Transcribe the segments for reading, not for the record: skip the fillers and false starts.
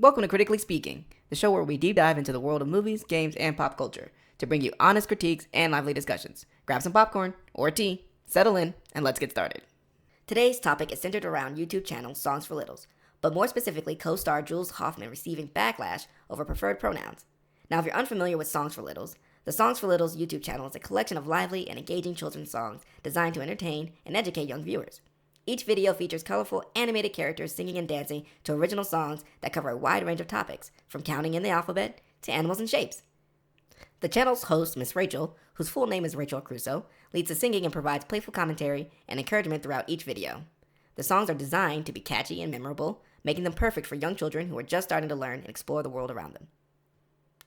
Welcome to Critically Speaking, the show where we deep dive into the world of movies, games, and pop culture to bring you honest critiques and lively discussions. Grab some popcorn or tea, settle in, and let's get started. Today's topic is centered around YouTube channel Songs for Littles, but more specifically co-star Jules Hoffman receiving backlash over preferred pronouns. Now, if you're unfamiliar with Songs for Littles, the Songs for Littles YouTube channel is a collection of lively and engaging children's songs designed to entertain and educate young viewers. Each video features colorful, animated characters singing and dancing to original songs that cover a wide range of topics, from counting in the alphabet to animals and shapes. The channel's host, Miss Rachel, whose full name is Rachel Crusoe, leads the singing and provides playful commentary and encouragement throughout each video. The songs are designed to be catchy and memorable, making them perfect for young children who are just starting to learn and explore the world around them.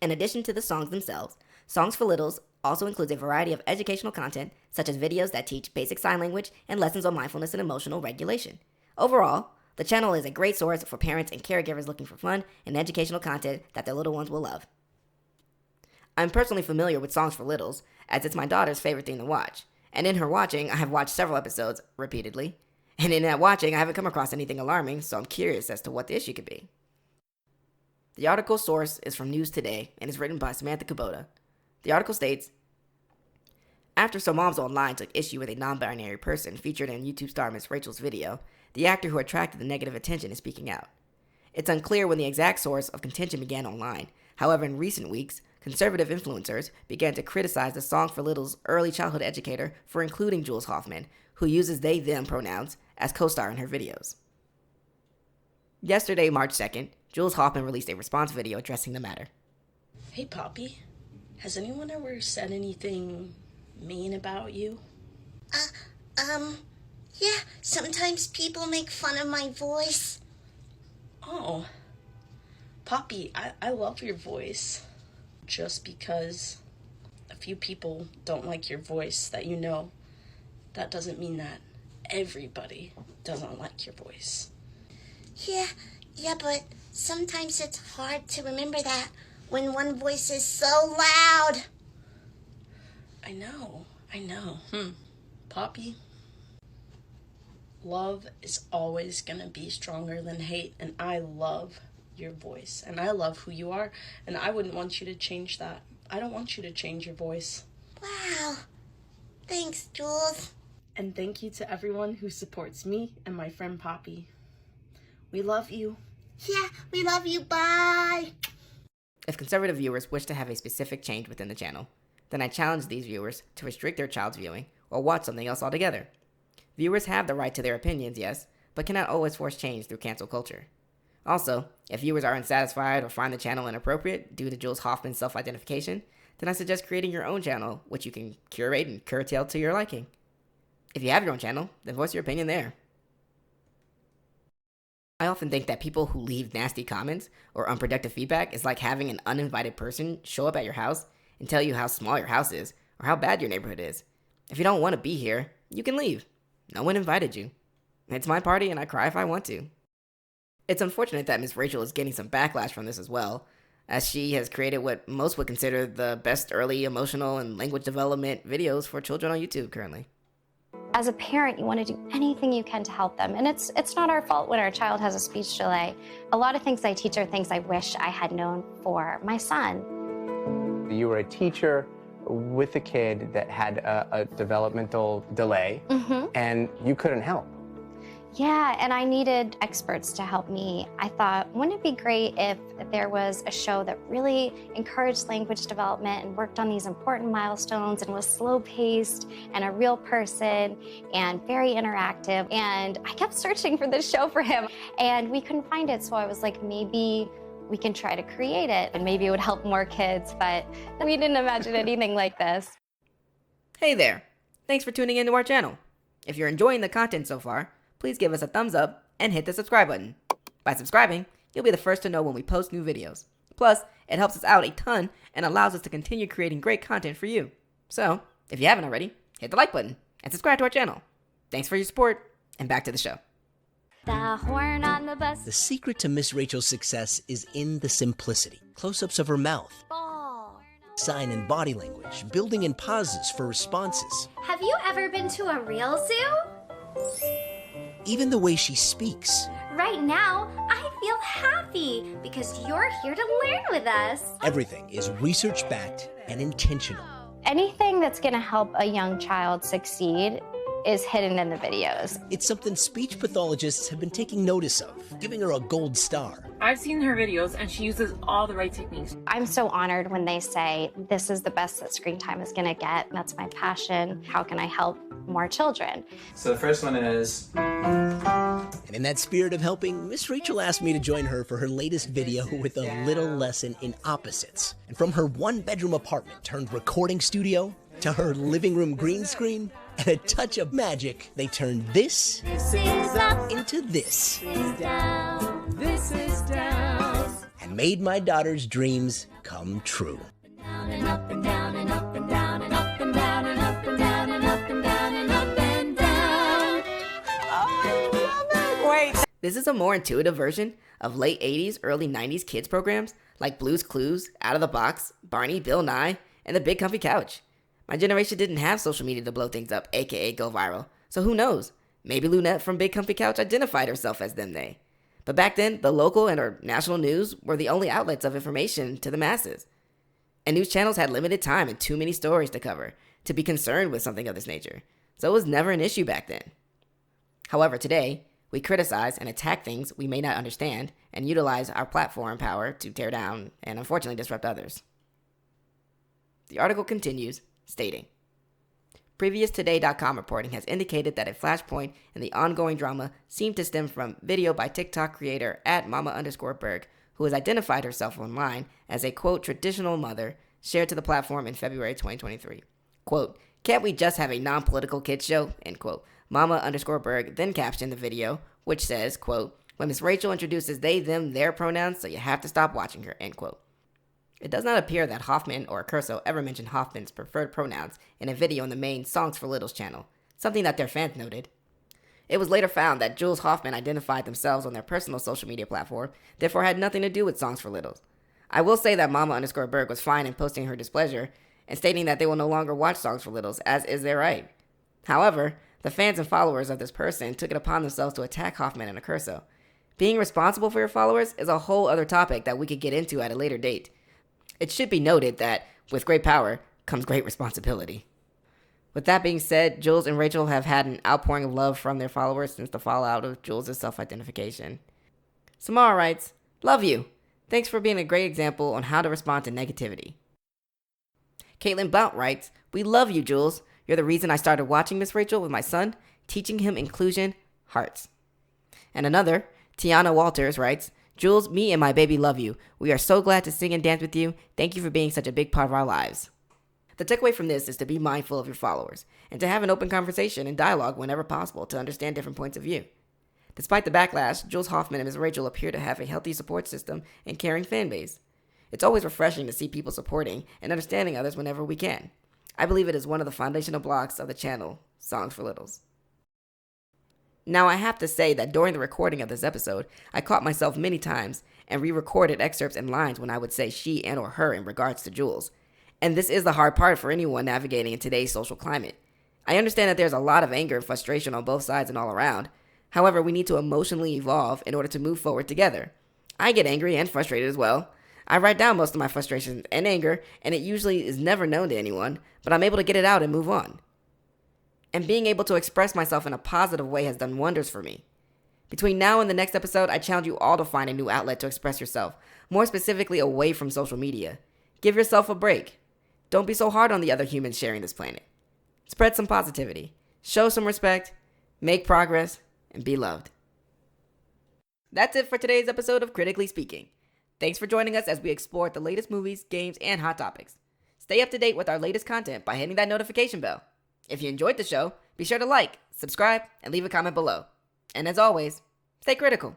In addition to the songs themselves, Songs for Littles also includes a variety of educational content, such as videos that teach basic sign language and lessons on mindfulness and emotional regulation. Overall, the channel is a great source for parents and caregivers looking for fun and educational content that their little ones will love. I'm personally familiar with Songs for Littles, as it's my daughter's favorite thing to watch, and in her watching, I have watched several episodes repeatedly, and in that watching, I haven't come across anything alarming, so I'm curious as to what the issue could be. The article source is from News Today and is written by Samantha Kubota. The article states, after some moms online took issue with a non-binary person featured in YouTube star Miss Rachel's video, the actor who attracted the negative attention is speaking out. It's unclear when the exact source of contention began online. However, in recent weeks, conservative influencers began to criticize the Songs for Little's early childhood educator for including Jules Hoffman, who uses they-them pronouns, as co-star in her videos. Yesterday, March 2nd, Jules Hoffman released a response video addressing the matter. Hey, Poppy. Has anyone ever said anything mean about you? Yeah, sometimes people make fun of my voice. Oh, Poppy, I love your voice. Just because a few people don't like your voice that you know, that doesn't mean that everybody doesn't like your voice. Yeah, but sometimes it's hard to remember that when one voice is so loud. I know. Poppy, love is always gonna be stronger than hate, and I love your voice, and I love who you are, and I wouldn't want you to change that. I don't want you to change your voice. Wow. Thanks, Jules. And thank you to everyone who supports me and my friend Poppy. We love you. Yeah, we love you. Bye. If conservative viewers wish to have a specific change within the channel, then I challenge these viewers to restrict their child's viewing or watch something else altogether. Viewers have the right to their opinions, yes, but cannot always force change through cancel culture. Also, if viewers are unsatisfied or find the channel inappropriate due to Jules Hoffman's self-identification, then I suggest creating your own channel, which you can curate and curtail to your liking. If you have your own channel, then voice your opinion there. I often think that people who leave nasty comments or unproductive feedback is like having an uninvited person show up at your house and tell you how small your house is or how bad your neighborhood is. If you don't want to be here, you can leave. No one invited you. It's my party and I cry if I want to. It's unfortunate that Miss Rachel is getting some backlash from this as well, as she has created what most would consider the best early emotional and language development videos for children on YouTube currently. As a parent, you want to do anything you can to help them. And it's not our fault when our child has a speech delay. A lot of things I teach are things I wish I had known for my son. You were a teacher with a kid that had a developmental delay, and you couldn't help. Yeah, and I needed experts to help me. I thought, wouldn't it be great if there was a show that really encouraged language development and worked on these important milestones and was slow-paced and a real person and very interactive. And I kept searching for this show for him, and we couldn't find it, so I was like, maybe we can try to create it, and maybe it would help more kids, but we didn't imagine anything like this. Hey there! Thanks for tuning into our channel. If you're enjoying the content so far, please give us a thumbs up and hit the subscribe button. By subscribing, you'll be the first to know when we post new videos. Plus, it helps us out a ton and allows us to continue creating great content for you. So, if you haven't already, hit the like button and subscribe to our channel. Thanks for your support, and back to the show. The horn on the bus. The secret to Miss Rachel's success is in the simplicity. Close-ups of her mouth, Ball. sign and body language, building in pauses for responses. Have you ever been to a real zoo? Even the way she speaks. Right now, I feel happy because you're here to learn with us. Everything is research-backed and intentional. Anything that's going to help a young child succeed is hidden in the videos. It's something speech pathologists have been taking notice of, giving her a gold star. I've seen her videos and she uses all the right techniques. I'm so honored when they say, this is the best that screen time is going to get. That's my passion. How can I help more children? So the first one is... And in that spirit of helping, Miss Rachel asked me to join her for her latest video with a little lesson in opposites. And from her one-bedroom apartment turned recording studio to her living room green screen and a touch of magic, they turned this into this. And made my daughter's dreams come true. This is a more intuitive version of late 80s, early 90s kids programs like Blue's Clues, Out of the Box, Barney, Bill Nye, and The Big Comfy Couch. My generation didn't have social media to blow things up, aka go viral, so who knows? Maybe Lunette from Big Comfy Couch identified herself as them they. But back then, the local and or national news were the only outlets of information to the masses. And news channels had limited time and too many stories to cover to be concerned with something of this nature, so it was never an issue back then. However, today, we criticize and attack things we may not understand and utilize our platform power to tear down and unfortunately disrupt others. The article continues, stating, previous Today.com reporting has indicated that a flashpoint in the ongoing drama seemed to stem from video by TikTok creator @mama_berg, who has identified herself online as a, quote, traditional mother, shared to the platform in February 2023. Quote, can't we just have a non-political kids show, end quote. Mama_berg then captioned the video, which says, quote, when Miss Rachel introduces they, them, their pronouns, so you have to stop watching her, end quote. It does not appear that Hoffman or Curso ever mentioned Hoffman's preferred pronouns in a video on the main Songs for Littles channel, something that their fans noted. It was later found that Jules Hoffman identified themselves on their personal social media platform, therefore had nothing to do with Songs for Littles. I will say that Mama_berg was fine in posting her displeasure and stating that they will no longer watch Songs for Littles, as is their right. However, the fans and followers of this person took it upon themselves to attack Hoffman and Curso. Being responsible for your followers is a whole other topic that we could get into at a later date. It should be noted that with great power comes great responsibility. With that being said, Jules and Rachel have had an outpouring of love from their followers since the fallout of Jules' self-identification. Samara writes, love you. Thanks for being a great example on how to respond to negativity. Caitlin Blount writes, we love you, Jules. You're the reason I started watching Miss Rachel with my son, teaching him inclusion, hearts. And another, Tiana Walters, writes, Jules, me and my baby love you. We are so glad to sing and dance with you. Thank you for being such a big part of our lives. The takeaway from this is to be mindful of your followers and to have an open conversation and dialogue whenever possible to understand different points of view. Despite the backlash, Jules Hoffman and Ms. Rachel appear to have a healthy support system and caring fan base. It's always refreshing to see people supporting and understanding others whenever we can. I believe it is one of the foundational blocks of the channel, Songs for Littles. Now, I have to say that during the recording of this episode, I caught myself many times and re-recorded excerpts and lines when I would say she and or her in regards to Jules. And this is the hard part for anyone navigating in today's social climate. I understand that there's a lot of anger and frustration on both sides and all around. However, we need to emotionally evolve in order to move forward together. I get angry and frustrated as well. I write down most of my frustrations and anger, and it usually is never known to anyone, but I'm able to get it out and move on. And being able to express myself in a positive way has done wonders for me. Between now and the next episode, I challenge you all to find a new outlet to express yourself, more specifically away from social media. Give yourself a break. Don't be so hard on the other humans sharing this planet. Spread some positivity, show some respect, make progress, and be loved. That's it for today's episode of Critically Speaking. Thanks for joining us as we explore the latest movies, games, and hot topics. Stay up to date with our latest content by hitting that notification bell. If you enjoyed the show, be sure to like, subscribe, and leave a comment below. And as always, stay critical.